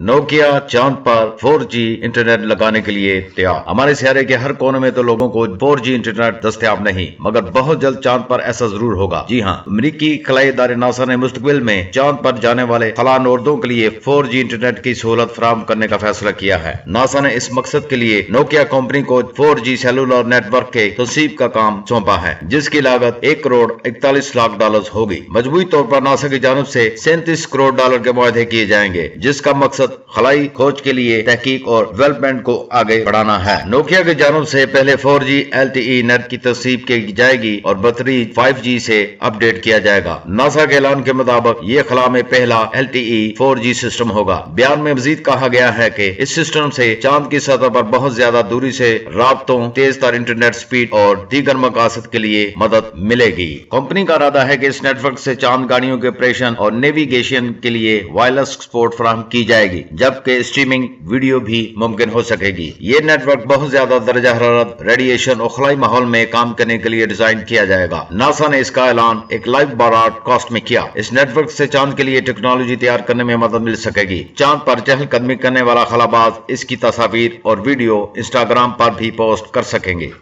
Nokia चांद पर 4G internet लगाने के लिए तैयार। हमारे सियारे के हर कोने में तो लोगों को 4G इंटरनेट दस्तयाब नहीं, मगर बहुत जल्द चांद पर ऐसा जरूर होगा। जी हाँ, अमेरिकी खलाई इदारे नासा ने मुस्तकबिल में चांद पर जाने वाले खलानोर्दों के लिए 4G इंटरनेट की सहूलत फराहम करने का फैसला किया है। नासा ने इस मकसद के लिए नोकिया कंपनी को 4G सेलुलर नेटवर्क के तौसीब का काम सौंपा है, जिसकी लागत $1,41,00,000 होगी। मजबूरी तौर पर नासा की जानब से $37 करोड़ के मुआहदे किए जाएंगे, जिसका मकसद खलाई खोज के लिए तहकीक और डेवलपमेंट को आगे बढ़ाना है। नोकिया की जानब से पहले 4G LTE नेट की तौसीब की जाएगी और बतरीज 5G से अपडेट किया जाएगा। नासा के ऐलान के मुताबिक ये खला में पहला LTE 4G सिस्टम होगा। बयान में मजीद कहा गया है कि इस सिस्टम से चांद की सतह पर बहुत ज्यादा दूरी से राब्तों, तेज तर इंटरनेट स्पीड और दीगर मकासद के लिए मदद मिलेगी। कंपनी का इरादा है कि इस नेटवर्क से चांद गाड़ियों के ऑपरेशन और नेविगेशन के लिए वायरलेस सपोर्ट फराहम की जाएगी, जबकि स्ट्रीमिंग वीडियो भी मुमकिन हो सकेगी। ये नेटवर्क बहुत ज्यादा दर्जा हरारत, रेडिएशन और खलाई माहौल में काम करने के लिए डिजाइन किया जाएगा। नासा ने इसका ऐलान एक लाइव ब्रॉडकास्ट में किया। इस नेटवर्क से चांद के लिए टेक्नोलॉजी तैयार करने में मदद मिल सकेगी। चांद पर चहलकदमी करने वाला खलाबाज इसकी तस्वीर और वीडियो इंस्टाग्राम पर भी पोस्ट कर सकेंगे।